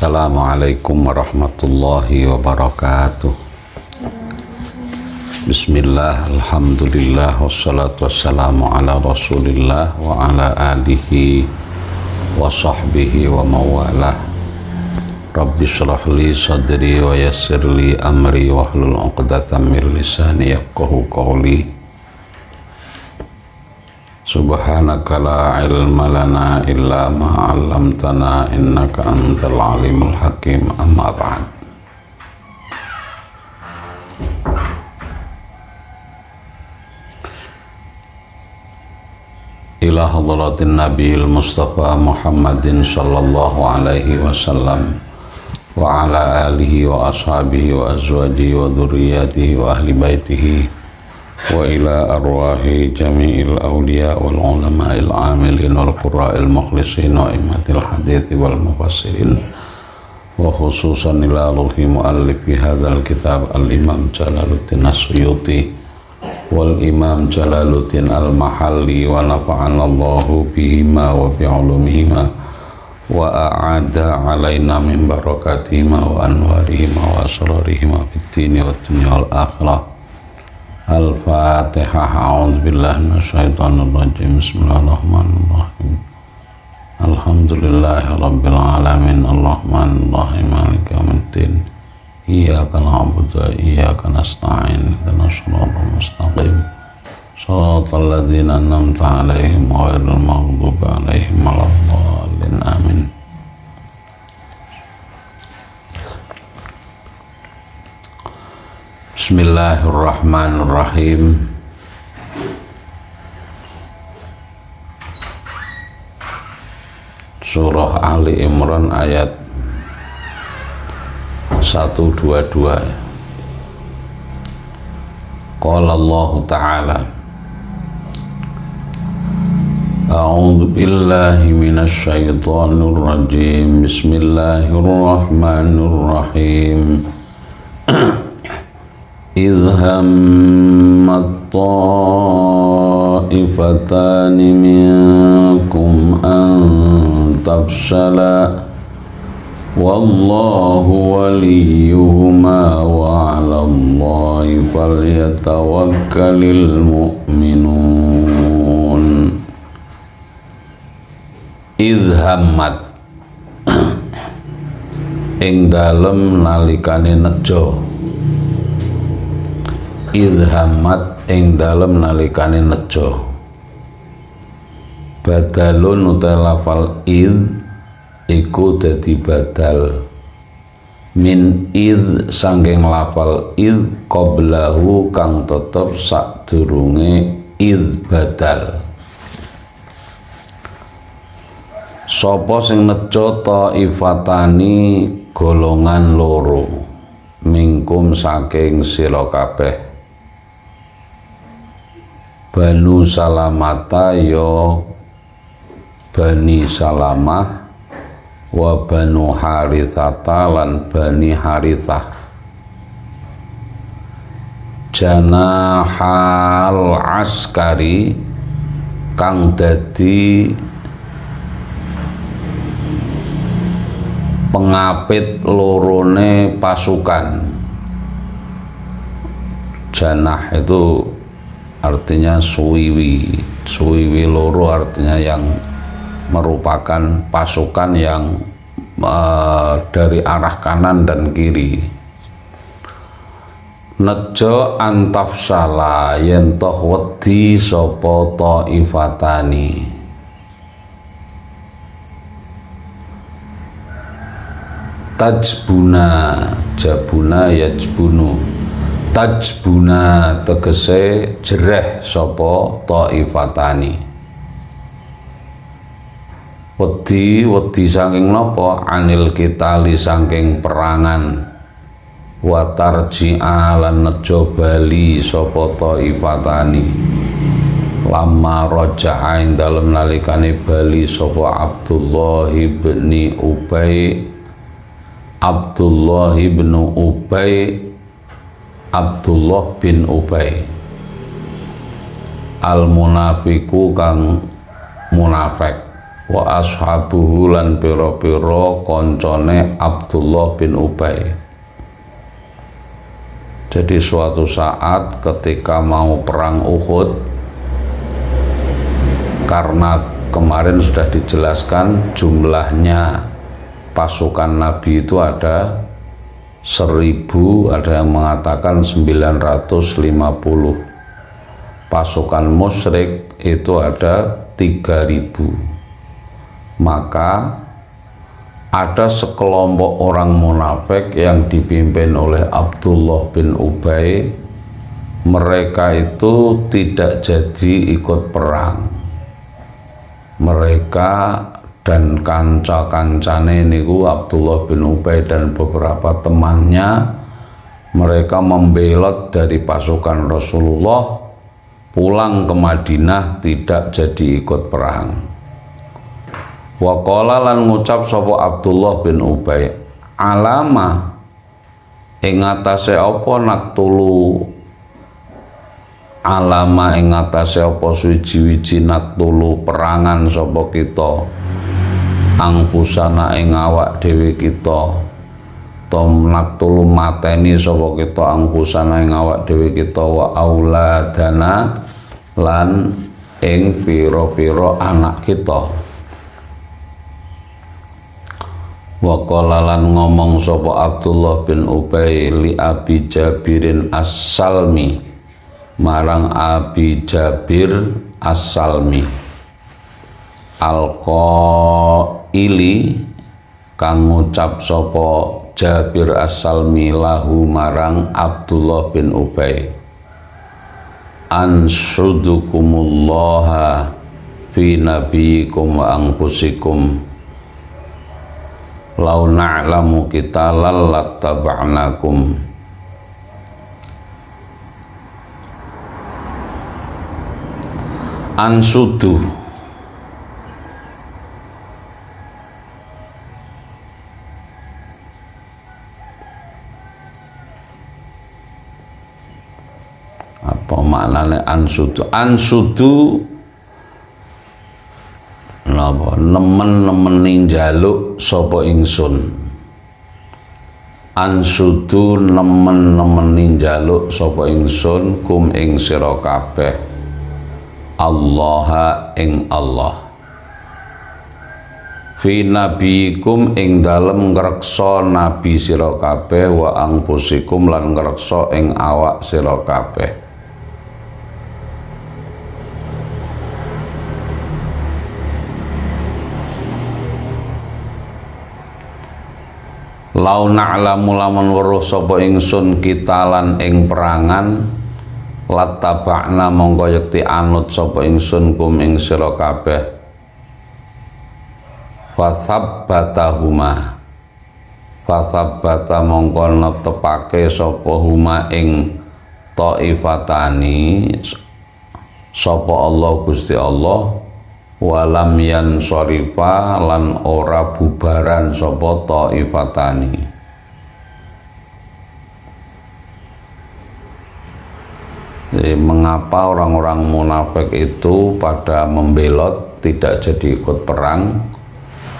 Assalamualaikum warahmatullahi wabarakatuh. Bismillah, alhamdulillah, wassalatu wassalamu ala rasulillah wa ala alihi wa sahbihi wa mawalah. Rabbi shrah li sadri wa yassir li amri wa hlul 'uqdatam min lisani yafqahu qawli. Subhanaka la ilma lana illa ma 'allamtana innaka antal alimul hakim. Amma ba'd. Ila hadratin nabiyil mustafa Muhammadin sallallahu alaihi wasallam wa ala alihi wa ashabihi wa azwajihi wa dhurriyyatihi wa ahli baitihi wa ila arwahi jami'il awliya wal ulama'il amilin wal qurra'il mukhlisin wa immatil hadithi wal mufassirin wa khususan ila ruhi muallifi hadzal kitab al-imam Jalaluddin As-Suyuti wal imam Jalaluddin al-Mahalli wa nafa'ana Allahu bihima wa bi'ulumihima wa a'ada alaina min barakatihima wa anwarihima wa asrarihima fid dini wad dunya wal akhirah. Al-Fatihah. A'udzubillahi minasyaitonir rajim. Bismillahirrahmanirrahim. Alhamdulillahi rabbil alamin. Arrahmanir rahim. Maliki yaumiddin. Iyyaka na'budu wa iyyaka nasta'in. Ihdinas siratal mustaqim. Shiratal ladzina an'amta 'alaihim ghairil maghdubi 'alaihim waladdallin. Amin. Bismillahirrahmanirrahim. Surah Ali Imran ayat 122. Qala Allah Ta'ala, A'udzu billahi minasy syaithanir rajim. Bismillahirrahmanirrahim. إذ همت طائفتان منكم أن تفشلا والله وليهما وعلى الله فليتوكل المؤمنون. إذ همت ing dalem nalikane nejo. Idhamat ing dalem nalikane nejo. Badalun utai lafal id iku dadi badal min id sangking lafal id qablahu kang tetep sadurunge id badal. Sapa sing nejo taifatani golongan loro mingkum saking sira kabeh. Banu Salamata ya Bani Salamah wa Banu Harithata lan Bani Harithah. Janahal askari kang dadi pengapit lorone pasukan. Janah itu artinya suwiwi. Suwiwi loro artinya yang merupakan pasukan yang dari arah kanan dan kiri. Nejo antafsala yen toh wedi sapa taifatani. Tajbuna, jabuna yajbunu. Tajbuna tegese jereh sapa taifatani. Wedi saking napa? Anil kitali saking perangan. Wa tarji'a lan nejo bali sapa taifatani. Lama raja'a ing dalem nalikane bali sapa Abdullah bin Ubay. Abdullah bin Ubay al munafiku kang munafik. wa ashabuhu lan pira-pira koncone Abdullah bin Ubay. Jadi suatu saat ketika mau perang Uhud, karena kemarin sudah dijelaskan jumlahnya pasukan Nabi itu ada 1000, ada yang mengatakan 950. Pasukan musyrik itu ada 3000. Maka ada sekelompok orang munafik yang dipimpin oleh Abdullah bin Ubay. Mereka itu tidak jadi ikut perang. Mereka dan kanca-kancane niku Abdullah bin Ubay dan beberapa temannya, mereka membelot dari pasukan Rasulullah pulang ke Madinah, tidak jadi ikut perang. Wa qala lan ngucap sapa Abdullah bin Ubay, alama ing atase apa naktulu, alama ing atase apa suci-wiji naktulu perangan sapa kita, angkusana ing awak dhewe kita, tom naktulu mateni sapa kita angkusana ing awak dhewe kita, wa auladana lan ing pira-pira anak kita. Wa qala lan ngomong sapa Abdullah bin Ubay li Abi Jabirin As-Salmi, marang Abi Jabir As-Salmi, al-qaili kang ngucap sapa Jabir As-Salmi lahu marang Abdullah bin Ubay, anshudukumullaha fi nabiyikum wa anfusikum lau na'lamu qitalan lattaba'nakum. Ansudu apa maknanya ansudu? Ansudu napa nemen-nemeni njaluk sapa ingsun. Ansudu nemen-nemeni njaluk sapa ingsun kum ing sira kabeh, Allah ing Allah, fi nabiyikum ing dalem ngreksa nabi sira kabeh, wa anfusikum lan ngreksa ing awak sira kabeh. Lau na'lamu lamun weruh sapa ingsun kitalan ing perangan, lattaba'na mongko yekti anut sapa ingsun kum ing sira kabeh. Fathabbatahuma, fathabbata mongko netepake sapa huma ing taifatani sapa Allah Gusti Allah, walam yan syarifa lan ora bubaran sapa taifatani. Jadi, mengapa orang-orang munafik itu pada membelot tidak jadi ikut perang?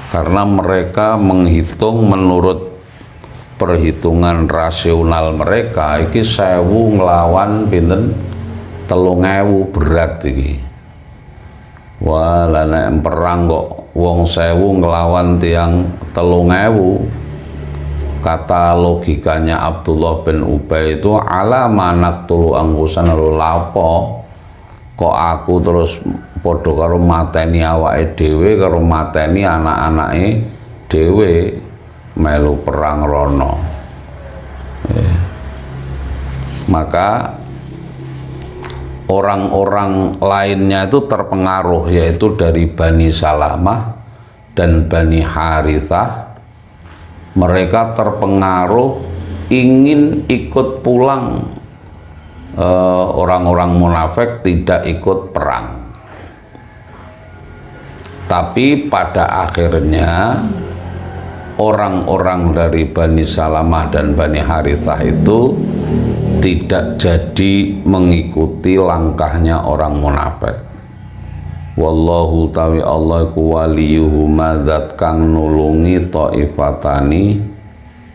Karena mereka menghitung menurut perhitungan rasional mereka, iki 1000 nglawan pinten 3000 berat iki. Wah, lah nek perang kok wong 1000 nglawan tiang 3000. Kata logikanya Abdullah bin Ubay itu, alama naqtulu angkusan lapo kok aku terus padha karo mateni awake dhewe karo mateni anak-anake dhewe melu perang rono. Maka orang-orang lainnya itu terpengaruh, yaitu dari Bani Salamah dan Bani Harithah. Mereka terpengaruh ingin ikut pulang, orang-orang munafik tidak ikut perang. Tapi pada akhirnya orang-orang dari Bani Salamah dan Bani Harithah itu tidak jadi mengikuti langkahnya orang munafik. wallahu tawi Allah iku waliyuhuma zat kang nulungi taifatani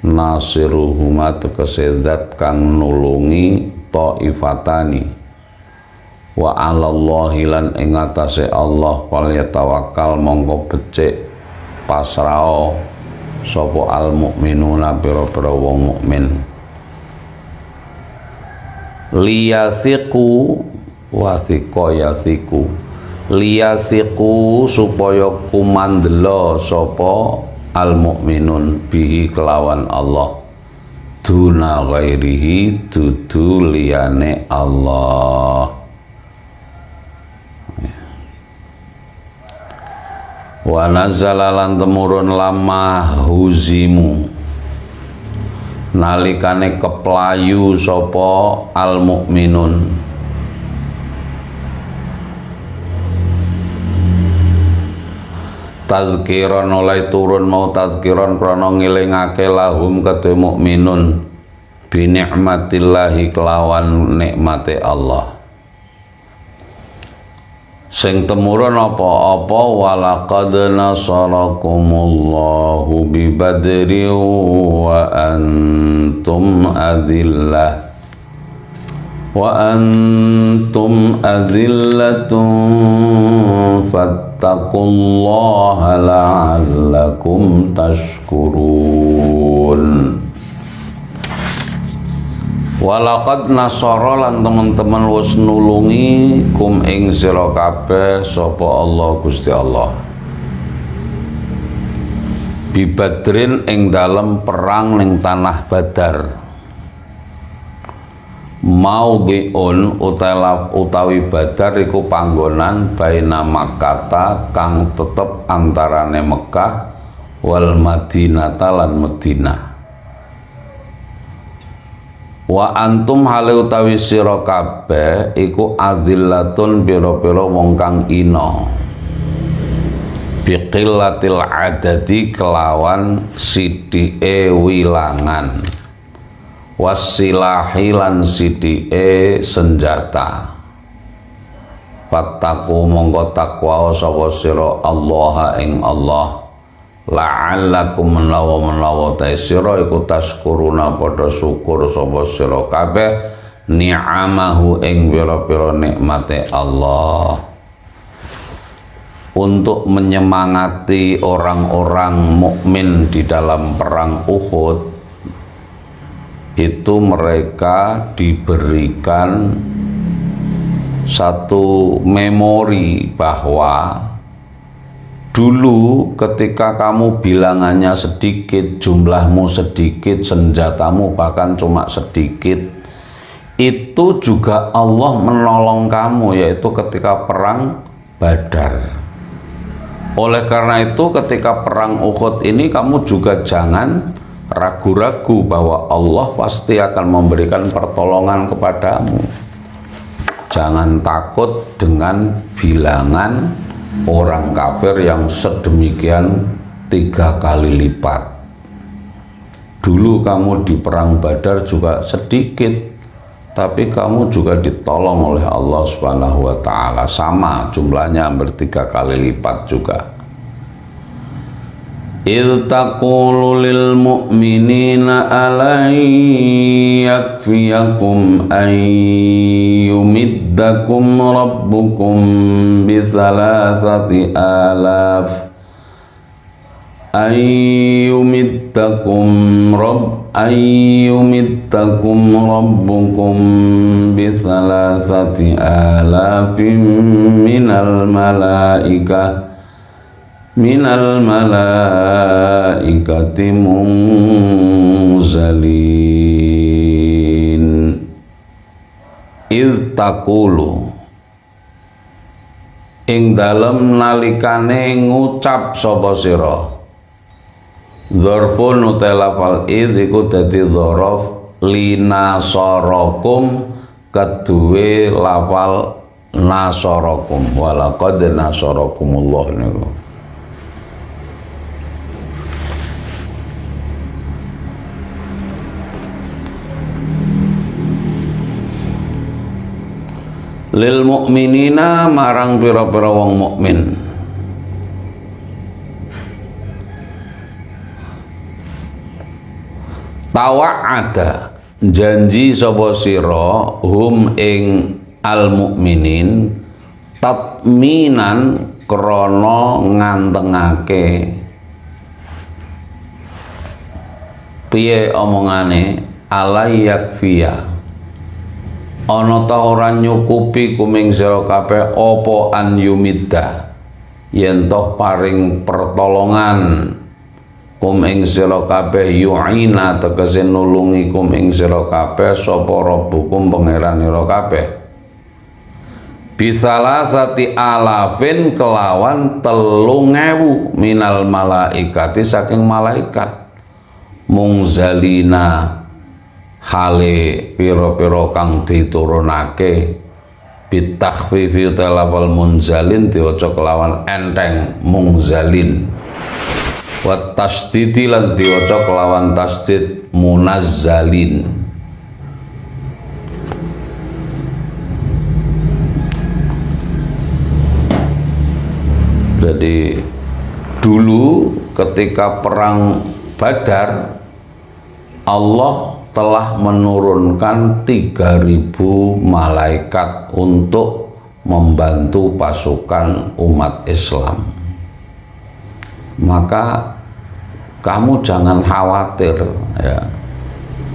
nasiruhuma tegese zat kang nulungi taifatani wa 'alallahi lan ing atase Allah wal yatawakkal mongko becik pasrah sapa al mukminuna pira-pira wong mukmin liyasiku wasiko yasiku liyasiku supaya kumandela sapa al mukminun bihi kelawan Allah duna ghairihi dudu liyane Allah. Wa nazala lan temurun lama huzimu nalikane keplayu sapa al mukminun tazkiran oleh turun mau tazkiran krana ngelingake lahum kedhe mukminun bi nikmatillahi kelawan nikmate Allah sing temurun apa-apa walaqad nasarakumullahu bi badri wa antum adillatun fattaqullaha la'allakum tashkurun. Walaqad nasara lan teman-teman wis nulungi kum ing sira kabeh sapa Allah Gusti Allah bi badrin ing dalem perang ning tanah Badar maudhi'un utawi Badar iku panggonan baina Makkah kang tetep antarane Mekah wal Madinah lan Madinah wa antum hale utawi sira kabeh iku azillatun pira-pira wong kang ina biqillatil adadi kelawan sithike wilangan wasilahi lan sithike senjata fattaku mongko takwa sapa sira Allah ing Allah la'allakum menawa ta sira iku taskuruna padha syukur sapa sira kabeh ni'amahu ing pira-pira nikmate Allah untuk menyemangati orang-orang mukmin di dalam perang Uhud itu mereka diberikan satu memori bahwa dulu ketika kamu bilangannya sedikit, jumlahmu sedikit, senjatamu bahkan cuma sedikit, itu juga Allah menolong kamu, yaitu ketika perang Badar. Oleh karena itu ketika perang Uhud ini kamu juga jangan ragu-ragu bahwa Allah pasti akan memberikan pertolongan kepadamu. Jangan takut dengan bilangan orang kafir yang sedemikian 3 kali lipat. Dulu kamu di perang Badar juga sedikit, tapi kamu juga ditolong oleh Allah Subhanahu wa taala, sama jumlahnya hampir 3 kali lipat juga. Idh taqulu lil mu'minina alay yakfiyakum an yumiddakum rabbukum bi 3,000 rabbukum bi 3,000 minal malaikati munzalin. Idh taqulu ing dalem nalikane ngucap sapa sira. Dzarfun utelafal idh iku dadi dzaraf linasarakum keduwe lafal nasarakum walaqad nasarakumullah niku. lil mukminina marang pira-pira wong mukmin. Tawa'ada janji sapa sira hum ing al mukminin tatminan krana ngantengake piye omongane alayakfiya ana ta ora nyukupi kuming sira kabeh apa an yumidda yen toh paring pertolongan kuming sira kabeh yu'ina tegese nulungi kuming sira kabeh sapa rabbukum pangeran sira kabeh bisalasati alafin kelawan 3.000 minal malaikati saking malaikat mungzalina hale piro-piro kang diturunake bitakhfifi talafal munzalin diwaca kelawan enteng mungzalin wa tasdidi lan diwaca kelawan tasdid munazzalin. Jadi dulu ketika perang Badar Allah telah menurunkan 3.000 malaikat untuk membantu pasukan umat Islam. Maka kamu jangan khawatir ya.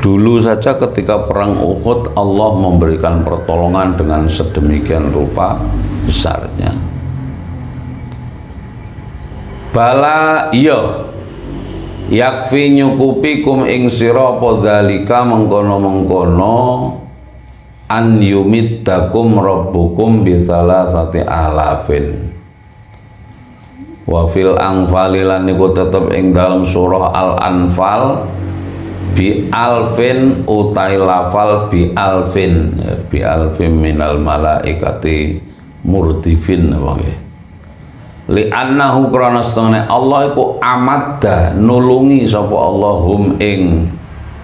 Dulu saja ketika perang Uhud Allah memberikan pertolongan dengan sedemikian rupa besarnya. Bala iya yakfi nyukupi kum ing sira apa dzalika mengkono-mengkono an yumiddakum rabbukum bi salasati alafin wa fil anfal lan niku tetep ing dalam surah al-anfal bi alfin utai lafal bi alfin ya, bi alfin minal malaikati murdifin wae li annahu krana setengene Allah iku amadda nulungi sapa Allahum ing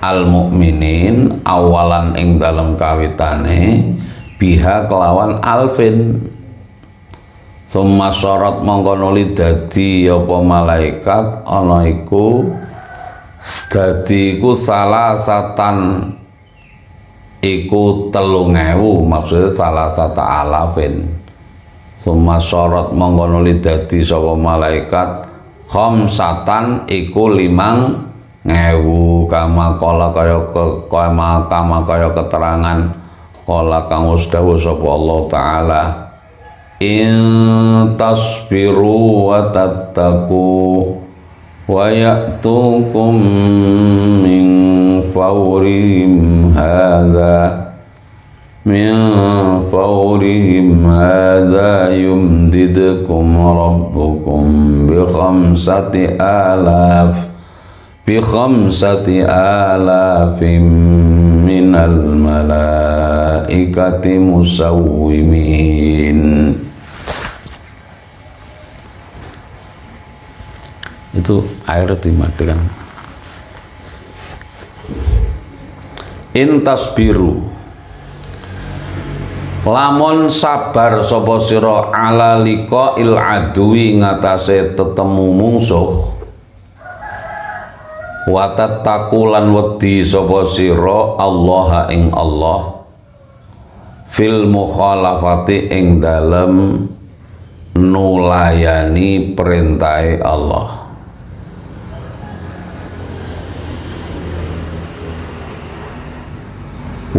al mukminin awalan ing dalam kawitane biha kelawan alfin summa syarat mongko nuli dadi apa malaikat ana iku dadi iku salasatan iku 3.000 maksudnya salasata alafin. Summa syarat mongko dadi sapa malaikat khamsatan iku 5.000 kama kaya keterangan kala kang wis dawuh sapa Allah taala in tasbiru wa tattaqu wa ya'tukum min fawrihim hadza min fawrihim hadza yumdidkum rabbukum bi khamsati alafin minal malaikati musawwimin. Itu air dimatikan. In tasbiru lamun sabar sapa sira ala liqa'il aduwi ngatasé tetemu mungsuh wa tattaqulan wedi sapa sira Allah ing Allah fil mukhalafati ing dalem nulayani perintahe Allah.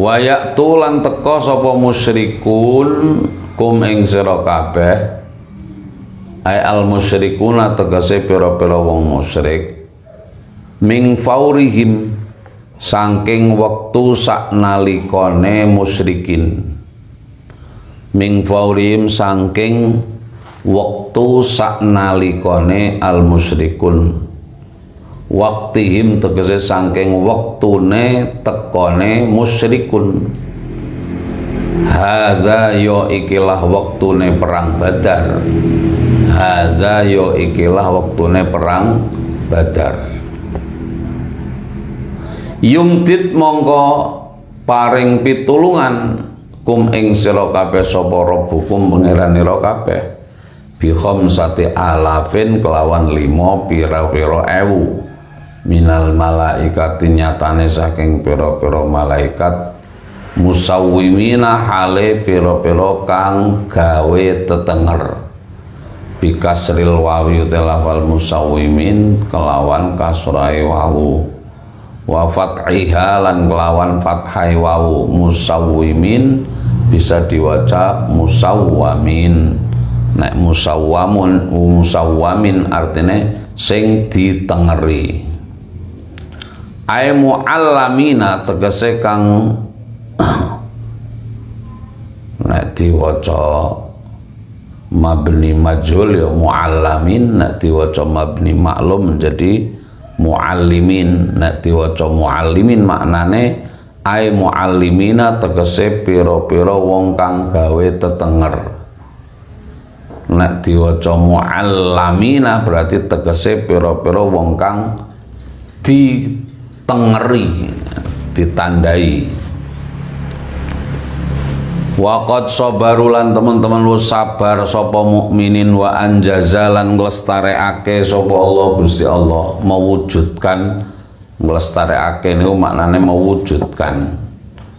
Wayak tulan teko sapa musyrikun kum ing sira kabeh ay al musyrikuna tegese pira-pira wong musyrik ming faurihim saking wektu saknalikane musyrikin ming faurihim saking wektu saknalikane al musyrikun waktihim tegese saking wektune tekone musyrikun hadza yo ikilah wektune perang Badar hadza yo ikilah wektune perang Badar yumdit mongko paring pitulungan kum ing sira kabeh sapa rabbukum pangeranira kabeh bi khamsati alafin kelawan 5 pira-pira ewu minal malaikati nyatane saking pira-pira malaikat musawwimina hale pira-pira kang gawe tetenger bikasril wawi lafal musawwimin kelawan kasrai wawu wa fathiha lan kelawan fathai wawu musawwimin bisa diwaca musawwamin. Nek musawwamin artinya sing ditengeri. Ai muallamina tegese kang nek diwaca mabni majhul ya muallamin, nek diwaca mabni maklum jadi muallimin, nek diwaca muallimin maknane ai muallimina tegese pira-pira wong kang gawe tetenger. Nek diwaca muallamina berarti tegese pira-pira wong kang ditengeri, ditandai. Waqad sabarulan teman-teman lu sabar sapa mukminin wa anjazalan nglestarekake sapa Allah Gusti Allah mewujudkan nglestarekake niku maknane mewujudkan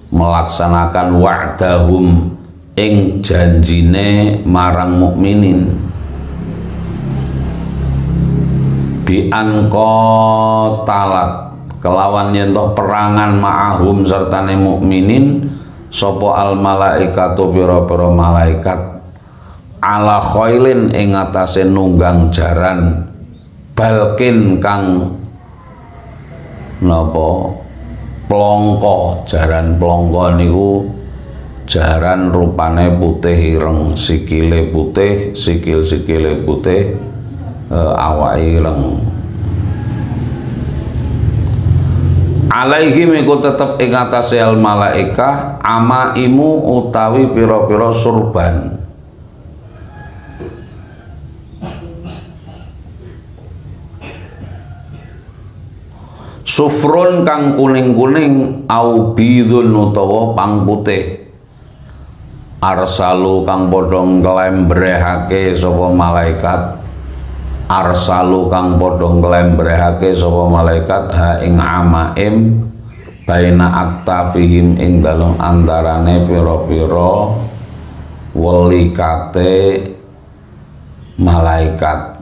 melaksanakan wa'dahum ing janjine marang mukminin bi talat kelawan yen perangan ma'ahum sertane mukminin sopo al malaikatu pira-pira malaikat ala khailin ing atase nunggang jaran balkin kang napa plongko. Jaran plongko niku jaran rupane putih ireng, sikile putih, sikil-sikile putih, awake ireng. Alaihim iku tetep ing atase al malaikah amaimu utawi pira-pira surban. Sufrun kang kuning-kuning au bidun utawa pang putih. Arsalu kang padha nglembrehake sapa malaikat. Arsalu kang padha nglembrehake sapa malaikat ha ing amaim baina aktafihim ing dalem antarane pira-pira welikate malaikat.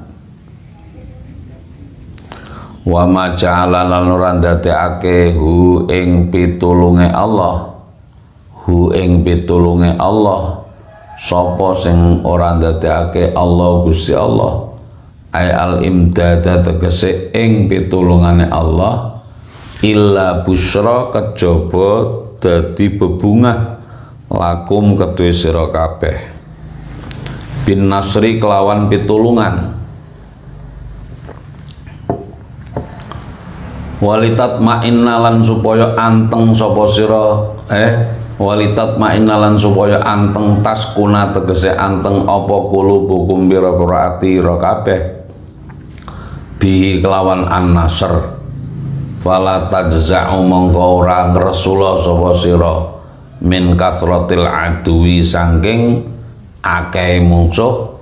Wa ma ja'ala lan ora ndadekake hu ing pitulunge Allah, hu ing pitulunge Allah sapa sing ora ndadekake Allah Gusti Allah. Ay al imdada tegese ing pitulungane Allah illa busra kejaba dadi bebungah lakum kedue sira kabeh bin nasri kelawan pitulungan walitat ma'innalan supaya anteng sapa sira walitat ma'innalan supaya anteng taskuna tegese anteng apa kulubukum pira-pira ati ira kabeh bi kelawan an-nasr fala tajza'u mongko ora ngresula sapa sira min kasratil aduwi saking akeh musuh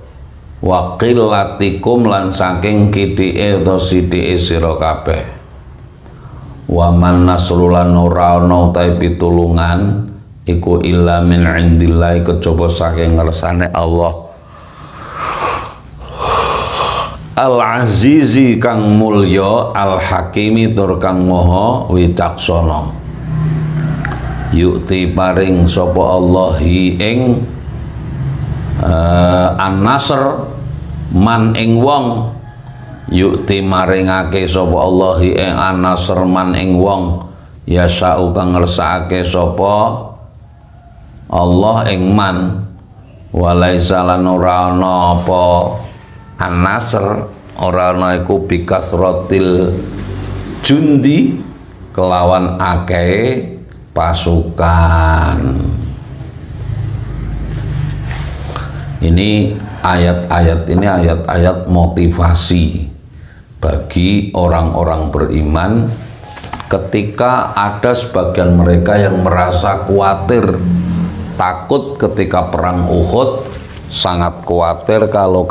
wa qillatikum lan saking kitike utawa sithike sira kabeh wa man nasrulan ora ana utahe pitulungan iku illa min indillah kejaba saking ngersane Allah Al-Azizi kang mulya Al-Hakimi tur kang maha wicaksana. Yukti paring sapa Allah ing an-nasr man ing wong, yukti maringake sapa Allah ing an-nasr man ing wong yasau kang ngersakake sapa Allah ing man walaisa lan ora ana apa an-nasr ora ana iku bikasratil jundi kelawan akeh pasukan. Ini ayat-ayat ini ayat-ayat motivasi bagi orang-orang beriman ketika ada sebagian mereka yang merasa khawatir takut ketika perang Uhud, sangat khawatir kalau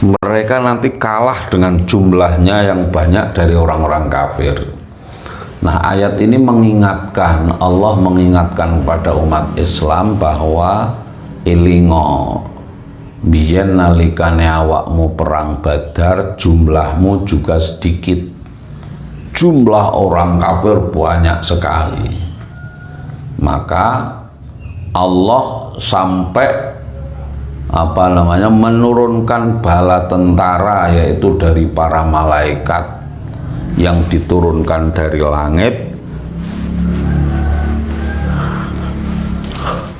mereka nanti kalah dengan jumlahnya yang banyak dari orang-orang kafir. Nah, ayat ini mengingatkan, Allah mengingatkan pada umat Islam bahwa ilingo biyen nalikane awakmu perang Badar jumlahmu juga sedikit, jumlah orang kafir banyak sekali, maka Allah sampai menurunkan bala tentara, yaitu dari para malaikat yang diturunkan dari langit.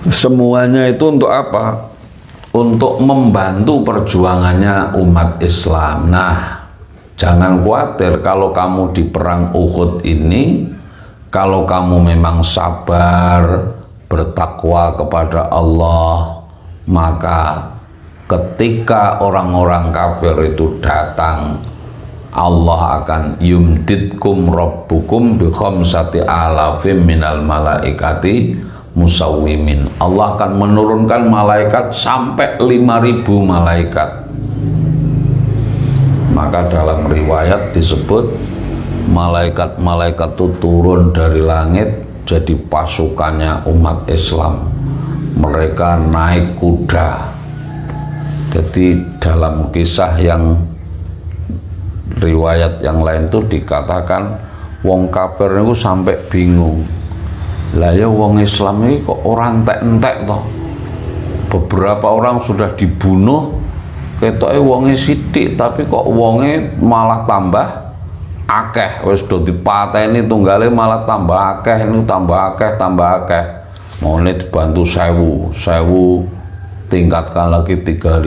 Semuanya itu untuk apa? Untuk membantu perjuangannya umat Islam. Nah, jangan khawatir kalau kamu di perang Uhud ini, kalau kamu memang sabar, bertakwa kepada Allah, maka ketika orang-orang kafir itu datang, Allah akan yumditkum rabbukum bi khamsati alafim minal malaikati musawwimin. Allah akan menurunkan malaikat sampai 5.000 malaikat. Maka dalam riwayat disebut malaikat-malaikat itu turun dari langit jadi pasukannya umat Islam. Mereka naik kuda. Jadi dalam kisah yang riwayat yang lain itu dikatakan wong kafir itu sampai bingung, lah ya wong Islam ini kok orang entek-entek toh, beberapa orang sudah dibunuh, ketoknya wonge sithik tapi kok wonge malah tambah akeh, wis do dipateni tunggale malah tambah akeh, ini tambah akeh, mau ini dibantu 1000 tingkatkan lagi 3.000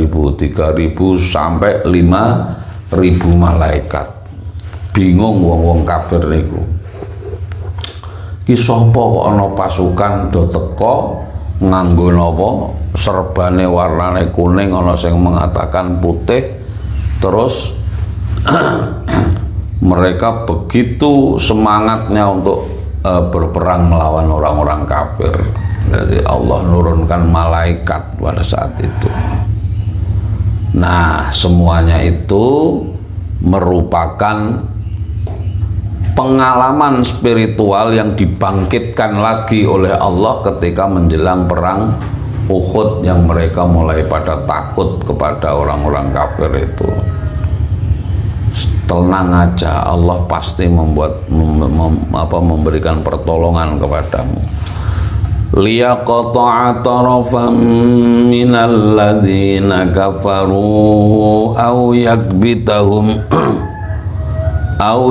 sampai 5.000 malaikat. Bingung wong-wong kafir niku. Ki sapa kok ana pasukan do teko nganggo napa serbane warnane kuning, ana sing mengatakan putih, terus mereka begitu semangatnya untuk berperang melawan orang-orang kafir. Jadi Allah nurunkan malaikat pada saat itu. Nah, semuanya itu merupakan pengalaman spiritual yang dibangkitkan lagi oleh Allah ketika menjelang perang Uhud, yang mereka mulai pada takut kepada orang-orang kafir itu. Tenang aja, Allah pasti memberikan pertolongan kepadamu. Liyaqta'a tarafan minal ladzina kafaru aw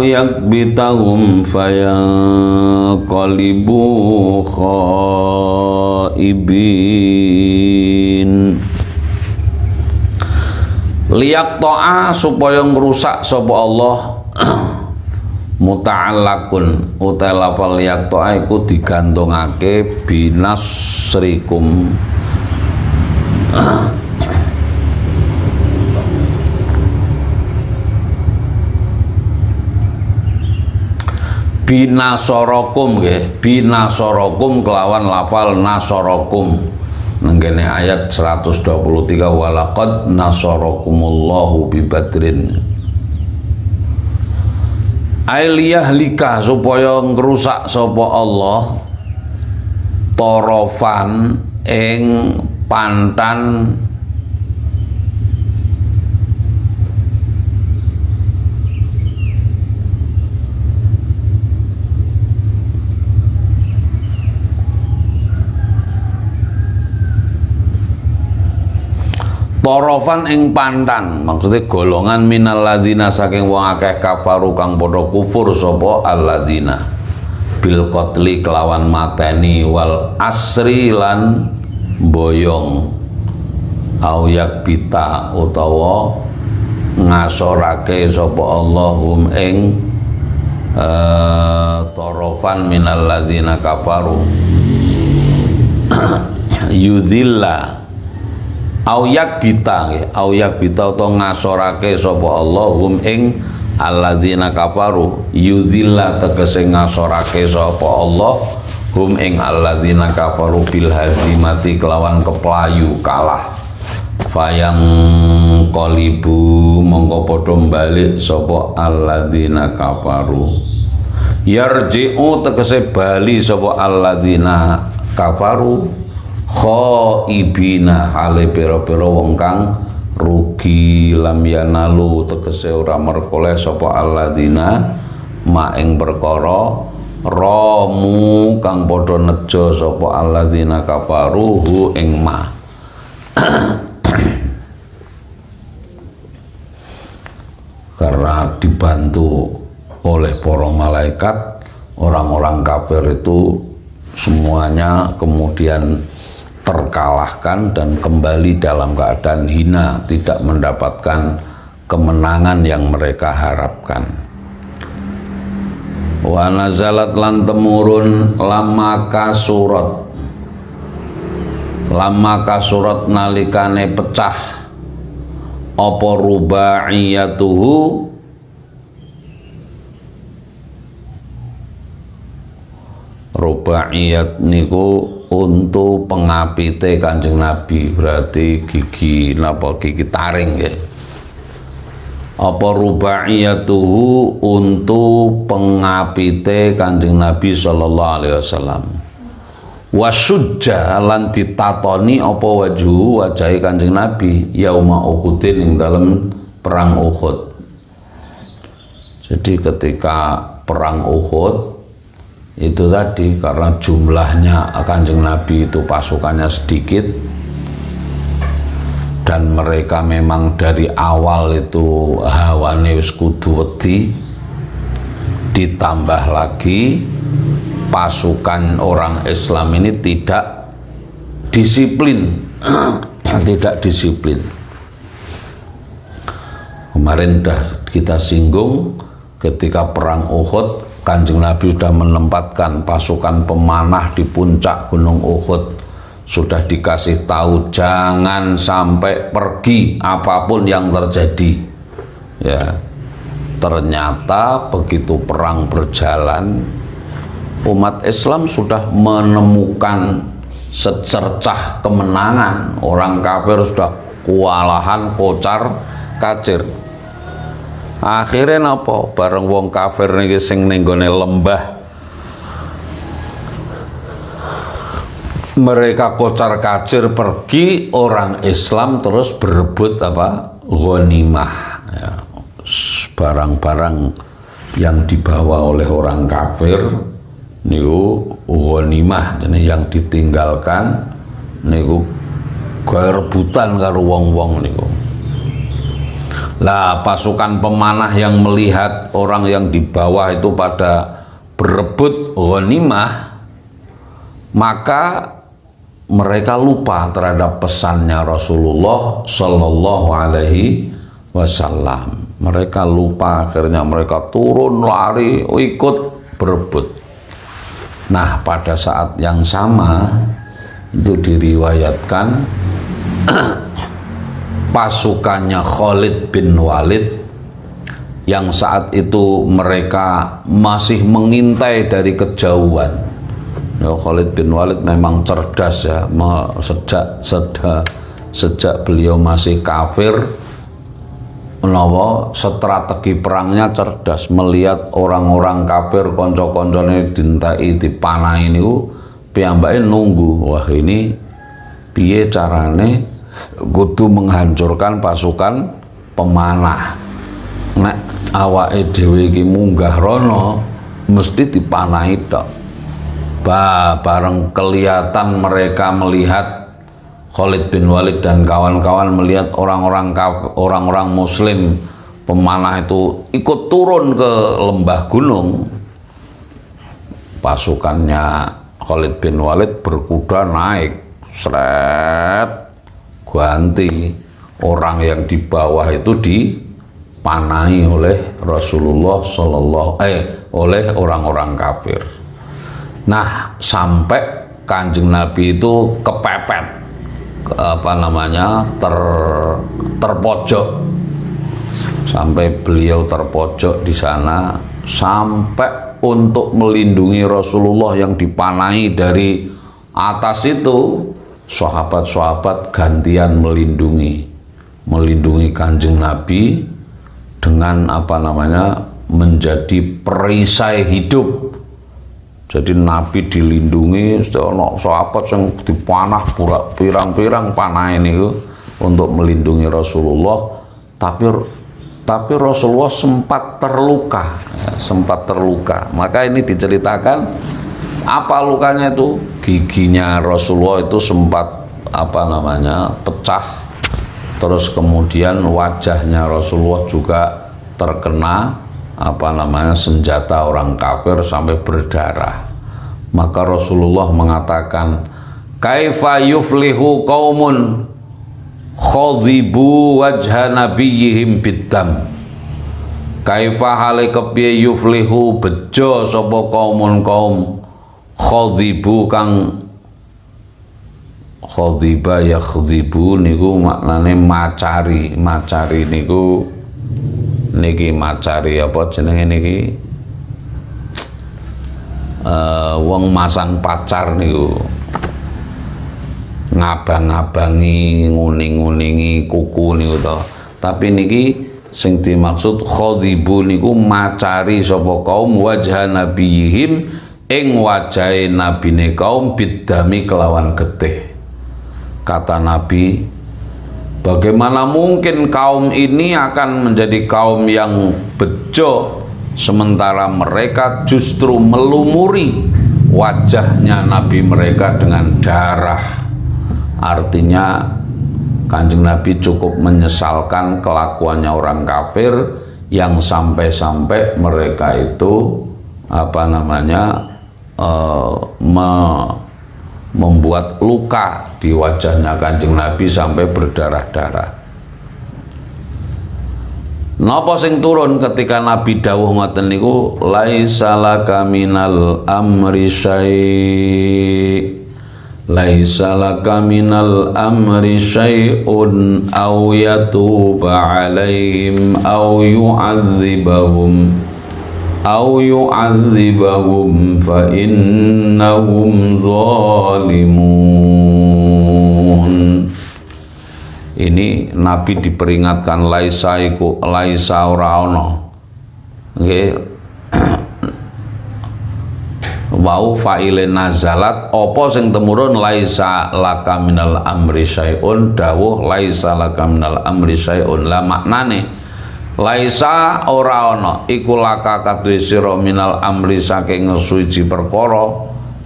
yakbitahum fayanqalibu khaibin. Liyaqta'a supaya ngrusak sapa Allah muta'allaqun utai lafal yaqta'a iku digantungake binasrikum binasarakum nggih, binasarakum kelawan lafal nasarakum nenggene ayat 123 walaqad nasarakumullahu bi badrin. Ailiyahlika supaya ngrusak sapa Allah torofan ing pantan torofan ing pantan, maksudnya golongan minal ladzina saking wong akeh kafaru kang padha kufur sapa alladzina bil qatli kelawan mateni wal asri lan boyong au yakbita utawa ngasorake sapa Allahum ing torofan minal ladzina kafaru yudhilla auyak bita utawa ngasorake sapa Allahum ing alladzina kafaru yudhillah tegese ngasorake sapa Allah hum ing alladzina kafaru bil hazimati kelawan keplayu kalah fayang qalibu mongko padha balik sapa alladzina kafaru yarji'u tegese bali sapa alladzina kafaru khaibina hale pira-pira wong kang rugi lam yanalu tegese ora merkoleh sapa alladzina ma ing perkara ramu kang padha nejo sapa alladzina kafaru hu ing ma karena dibantu oleh para malaikat orang-orang kafir itu semuanya kemudian terkalahkan dan kembali dalam keadaan hina, tidak mendapatkan kemenangan yang mereka harapkan. Wa nazalat lan temurun lama kasurat nalikane pecah apa rubaiyatuhu rubaiyat niku untu pengapite Kanjeng Nabi, berarti gigi napa gigi taring ya. Apa rubaiyatuhu untu pengapite Kanjeng Nabi sallallahu alaihi wasallam. Wasujja lan ditatoni apa wajahi Kanjeng Nabi yauma Uhudin ing dalam perang Uhud. Jadi ketika perang Uhud itu tadi karena jumlahnya Kanjeng Nabi itu pasukannya sedikit dan mereka memang dari awal itu hawane wis kudu wedi, ditambah lagi pasukan orang Islam ini tidak disiplin tidak disiplin. Kemarin sudah kita singgung ketika perang Uhud Kanjeng Nabi sudah menempatkan pasukan pemanah di puncak Gunung Uhud, sudah dikasih tahu jangan sampai pergi apapun yang terjadi ya. Ternyata begitu perang berjalan umat Islam sudah menemukan secercah kemenangan, orang kafir sudah kewalahan kocar kacir. Akhirnya napa bareng wong kafir niki sing ning gone lembah mereka kocar kacir pergi, orang Islam terus berebut apa ghanimah ya, barang-barang yang dibawa oleh orang kafir niku ghanimah, jadi yang ditinggalkan niku gawe rebutan karo wong-wong niku. Lah pasukan pemanah yang melihat orang yang di bawah itu pada berebut ghanimah, maka mereka lupa terhadap pesannya Rasulullah Sallallahu Alaihi Wasallam. Mereka lupa, akhirnya mereka turun lari ikut berebut. Nah pada saat yang sama itu diriwayatkan pasukannya Khalid bin Walid yang saat itu mereka masih mengintai dari kejauhan. Ya, Khalid bin Walid memang cerdas ya, sejak beliau masih kafir menawa strategi perangnya cerdas, melihat orang-orang kafir konco-koncone dintai dipanai niku piyambake nunggu, wah ini piye carane kudu menghancurkan pasukan pemanah. Nek awake dhewe iki munggah rono mesti dipanahi tok. Bareng kelihatan mereka melihat Khalid bin Walid dan kawan-kawan melihat orang-orang muslim pemanah itu ikut turun ke lembah gunung, pasukannya Khalid bin Walid berkuda naik seret ganti, orang yang di bawah itu dipanai oleh Rasulullah oleh orang-orang kafir. Nah sampai Kanjeng Nabi itu kepepet terpojok sampai beliau terpojok di sana, sampai untuk melindungi Rasulullah yang dipanai dari atas itu, sahabat-sahabat gantian melindungi Kanjeng Nabi dengan menjadi perisai hidup. Jadi Nabi dilindungi, sahabat yang dipanah pirang-pirang panah ini untuk melindungi Rasulullah, tapi Rasulullah sempat terluka, Maka ini diceritakan apa lukanya itu, giginya Rasulullah itu sempat pecah, terus kemudian wajahnya Rasulullah juga terkena senjata orang kafir sampai berdarah. Maka Rasulullah mengatakan, kaifa yuflihu qaumun khadhibu wajha nabiyihim biddam. Kaifa hale kepiye yuflihu bejo sapa kaum khadhibu kang khadhiba yakhdhibu niku maknane macari niku niki macari apa jenenge niki wong masang pacar niku ngabang-ngabangi nguning-nguningi kuku niku to. Tapi niki sing dimaksud khadhibu niku macari sapa kaum wajah nabiyihim ing wajahe nabine kaum biddami kelawan getih. Kata Nabi, bagaimana mungkin kaum ini akan menjadi kaum yang bejo sementara mereka justru melumuri wajahnya Nabi mereka dengan darah. Artinya Kanjeng Nabi cukup menyesalkan kelakuannya orang kafir yang sampai-sampai mereka itu membuat luka di wajahnya Kanjeng Nabi sampai berdarah-darah. Napa sing turun ketika Nabi dawuh ngoten niku, laisa laka minal amri syai', laisa laka minal amri syai'un aw yatuba 'alaihim aw yu'adzibahum fa innahum zalimun. Ini Nabi diperingatkan laisa ora ana. Nggih. Wau fa'ile nazalat apa sing temurun laisa laka minal amri syai'un, dawuh laisa laka minal amri syai'un. La maknane laisa ora ana iku laka kadhe sira minal amri saking suci perkara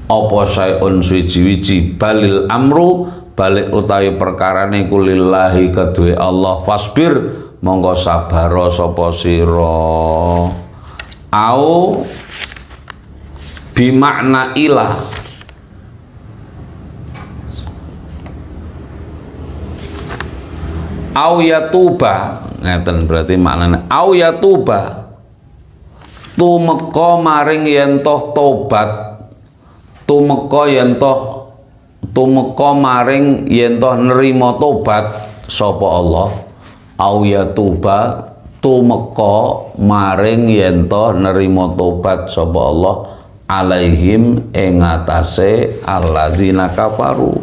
apa syai'un suci-wiji, balil amru balik utawi perkarane iku lillahi kedue Allah, fasbir monggo sabara sapa sira. Au bimakna ilah, au yatuba ngeten berarti maknane au yatuba tumeka maring yen toh tobat, tumeka maring yen toh nerima tobat sapa Allah. Au yatuba tumeka maring yen toh nerima tobat sapa Allah alaihim ing atase alladzina kafaru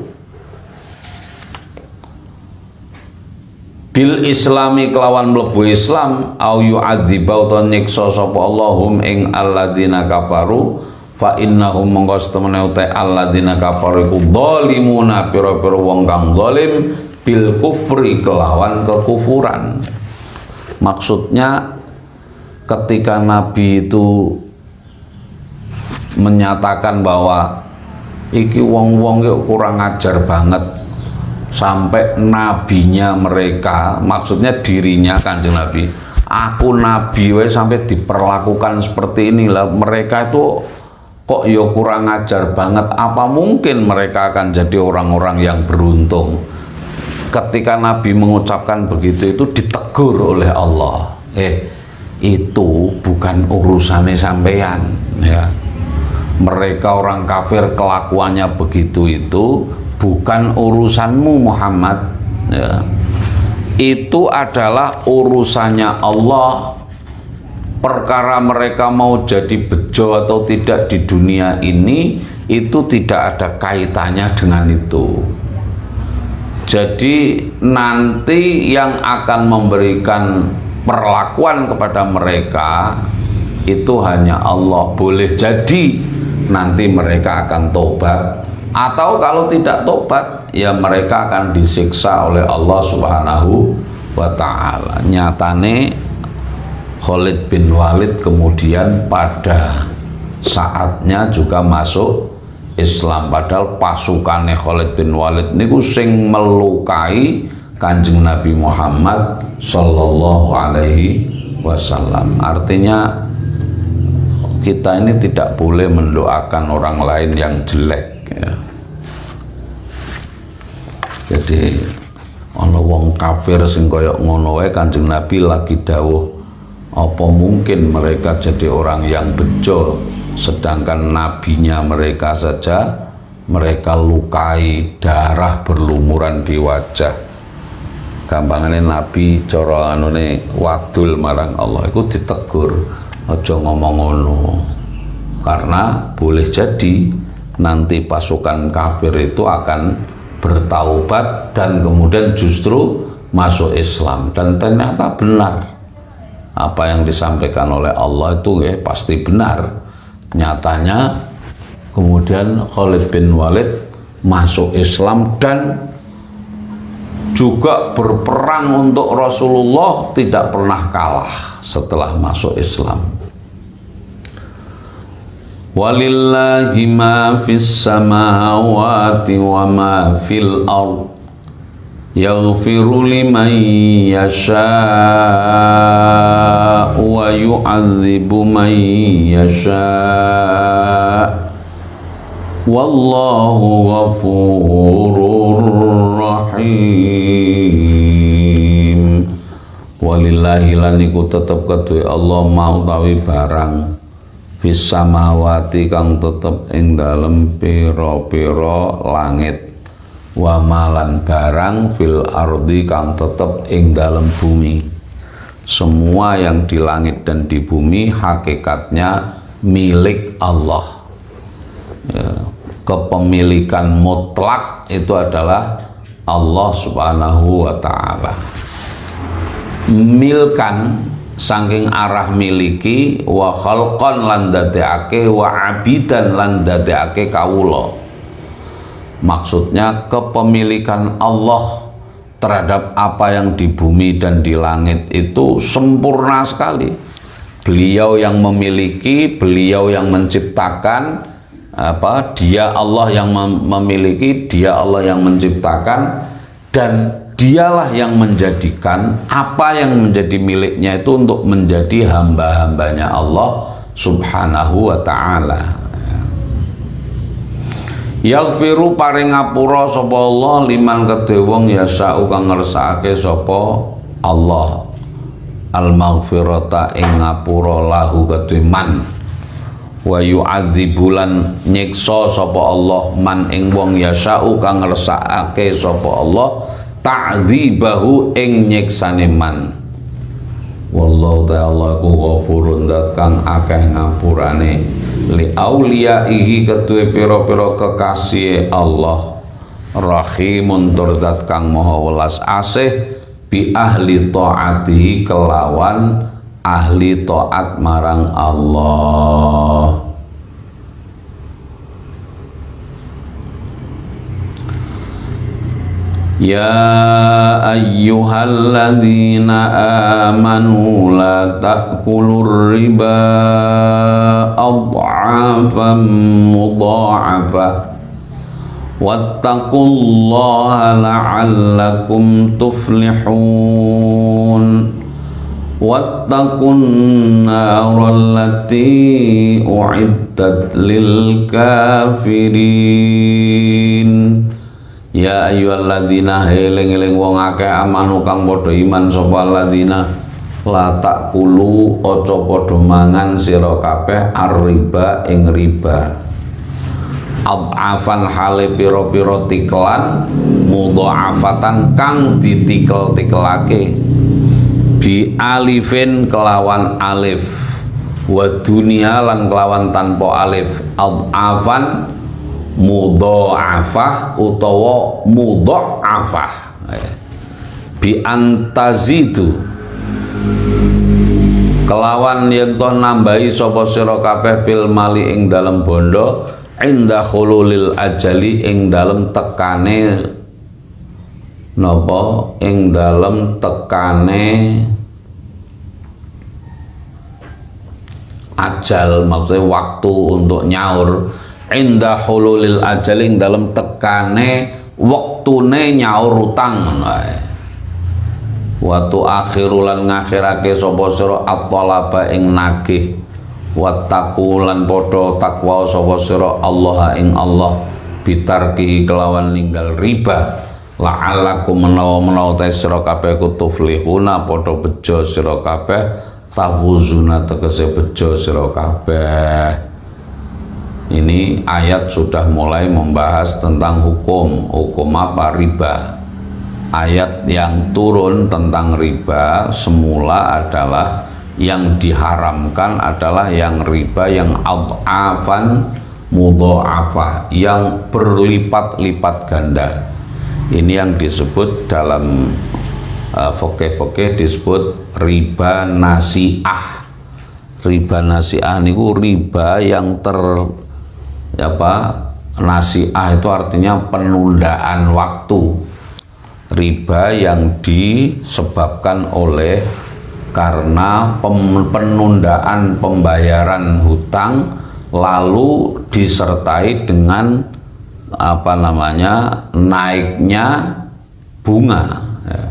bil islami kelawan mlebu Islam, au yu'adzibau ta nyiksa sapa Allahum ing alladzina kafaru fa innahum mongko setemene uta alladzina kafaru iku zalimuna pira-pira wong kang zalim bil kufri kelawan kekufuran. Maksudnya ketika Nabi itu menyatakan bahwa iki wong-wong kurang ajar banget, sampai nabinya mereka, maksudnya dirinya Kanjeng Nabi, aku nabi we sampai diperlakukan seperti inilah, mereka itu kok ya kurang ajar banget, apa mungkin mereka akan jadi orang-orang yang beruntung. Ketika Nabi mengucapkan begitu itu ditegur oleh Allah, itu bukan urusannya sampean ya. Mereka orang kafir kelakuannya begitu itu bukan urusanmu Muhammad ya. itu adalah urusannya Allah. Perkara mereka mau jadi bejo atau tidak di dunia ini itu tidak ada kaitannya dengan itu. Jadi nanti yang akan memberikan perlakuan kepada mereka itu hanya Allah. Boleh jadi nanti mereka akan tobat, atau kalau tidak tobat ya mereka akan disiksa oleh Allah Subhanahu wa ta'ala. Nyatane Khalid bin Walid kemudian pada saatnya juga masuk Islam, padahal pasukannya Khalid bin Walid niku sing melukai Kanjeng Nabi Muhammad sallallahu alaihi wasallam. Artinya kita ini tidak boleh mendoakan orang lain yang jelek ya. Jadi ana wong kafir sing kaya ngono wae Kanjeng Nabi lagi dawuh, apa mungkin mereka jadi orang yang bejo sedangkan nabinya mereka saja mereka lukai, darah berlumuran di wajah. Gampangane Nabi cara anune wadul marang Allah iku ditegur, aja ngomong ngono, karena boleh jadi nanti pasukan kafir itu akan bertaubat dan kemudian justru masuk Islam. Dan ternyata benar apa yang disampaikan oleh Allah itu ya pasti benar. Nyatanya kemudian Khalid bin Walid masuk Islam dan juga berperang untuk Rasulullah, tidak pernah kalah setelah masuk Islam. Walillahi ma fis samawati wa ma fil ard yaghfiru liman yasha wa yu'adzibu man yasha wallahu ghafurur rahim. Walillahi lan iku tetep kedue Allah mau tawi barang fis samawati kang tetep ing dalem pira-pira langit, wa malan barang fil ardi kang tetep ing dalem bumi. Semua yang di langit dan di bumi hakikatnya milik Allah ya. Kepemilikan mutlak itu adalah Allah Subhanahu wa ta'ala. Milkan saking arah miliki, wa khalqan lan dadekake, wa abidan lan dadekake kawula. Maksudnya kepemilikan Allah terhadap apa yang di bumi dan di langit itu sempurna sekali. Beliau yang memiliki, beliau yang menciptakan, dia Allah yang memiliki, dia Allah yang menciptakan, dan dialah yang menjadikan apa yang menjadi miliknya itu untuk menjadi hamba-hambanya Allah Subhanahu wa ta'ala. Yaghfiru paring ngapura sapa Allah liman kedhe wong yasa'u kang ngersakake sapa Allah al-maghfirata ing ngapura lahu kedhe man, wa yu'adzibulan nyiksa sapa Allah man ing wong yasa'u kang ngersakake sapa Allah ta'dzibahu ing nyiksane man. Wallahu ta'ala ku ghafurun dat kang akeh ngapurane li auliyaihi kedue pira-pira kekasih Allah, rahimun tur dat kang maha welas asih bi ahli taatihi kelawan ahli taat marang Allah. Ya ayyuhalladzina amanu la ta'kulur riba adhafan mudha'afa wattaqullaha la'allakum tuflihun. Wattaqun narallati u'iddat lil kafirin. Ya ayyuhalladzina eling-eling wong akeh amanu kang padha iman sapa alladzina la takulu aja padha mangan sira kabeh ar-riba ing riba. ad'afan hale pira-pira tikelan mudha'afatan kang ditikel-tikelake bi alifin kelawan alif wa dunya lan kelawan tanpa alif ad'afan mudha'afah utawa mudha'afah bi antazidu kelawan yen toh nambahi sapa sira kabeh fil mali ing dalem bondo inda khululil ajali ing dalem tekane napa ing dalem tekane ajal, maksudnya waktu untuk nyaur. Inda hululil ajal ing dalem tekane wektune nyaur utang. Watu akhirulan ngakhirake sapa sira at-talaba ing nagih wattaqulan padha takwa sapa sira Allah ing Allah bitarki kelawan ninggal riba la'allakum menawa ta sira kabeh kutuflihuna padha bejo sira kabeh tafuzuna tegese bejo sira kabeh. Ini ayat sudah mulai membahas tentang hukum apa? Riba. Ayat yang turun tentang riba semula adalah yang diharamkan adalah yang riba yang ad'afan mudha'afah, yang berlipat-lipat ganda. Ini yang disebut dalam fikih disebut riba nasi'ah. Riba nasi'ah niku riba yang nasi'ah itu artinya penundaan waktu. Riba yang disebabkan oleh karena penundaan pembayaran hutang lalu disertai dengan naiknya bunga ya.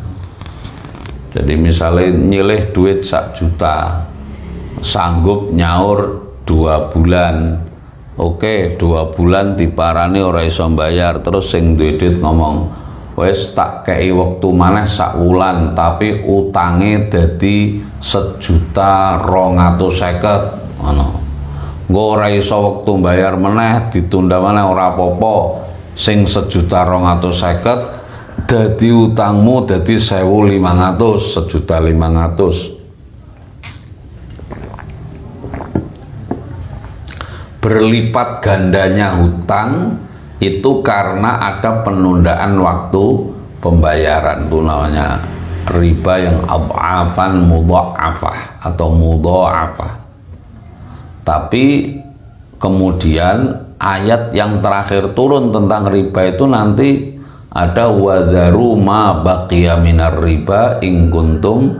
Jadi misalnya nyilih duit 1 juta sanggup nyaur 2 bulan, oke 2 bulan diparani ora iso bayar, terus sing duit ngomong wes tak kei waktu maneh 1 wulan tapi utange dadi 1.250.000 ngono. Engko ora iso wektu bayar meneh ditunda maneh ora apa-apa, sing 1.250.000 dadi utangmu dadi 1.500, 1.500. Berlipat gandanya hutang itu karena ada penundaan waktu pembayaran, itu namanya riba yang ad'afan mudha'afah atau mudha'afah. Tapi kemudian ayat yang terakhir turun tentang riba itu nanti ada wadharu ma baqiya minar riba in kuntum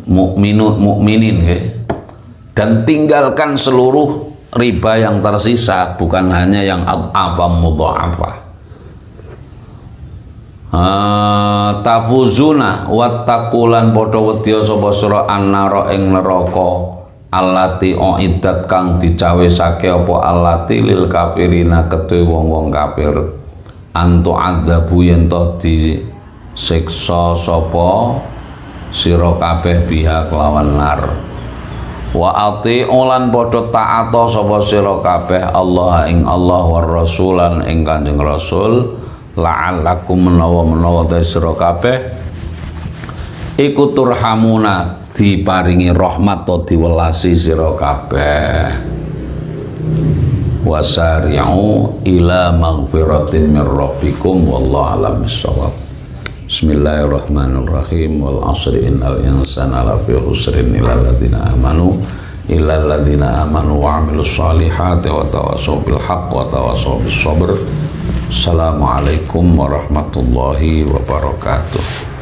mu'minin ya. Dan tinggalkan seluruh riba yang tersisa, bukan hanya yang ad'afan mudha'afah. Tafuzuna wattaqulan padha wedya sapa sira annara ing neraka allati uiddat kang dicawisake apa allati lil kafirina kedue wong-wong kafir antu adzabu yen to disiksa sapa sira kabeh biha kelawan nar. Wa ati'u lan padha taat sapa sira kabeh Allah ing Allah war rasulan ing Kanjeng Rasul la'allakum menawa ta sira kabeh iku turhamuna diparingi rahmat atau diwelasi sira kabeh. Wasari'u ila maghfiratin min rabbikum wallahu a'lam bissawab. Bismillahirrahmanirrahim. Wal 'asri innal insana lafi khusrin illal ladzina amanu wa 'amilus solihati wa tawassaw bil haqq wa tawassaw bis sabr. Assalamualaikum warahmatullahi wabarakatuh.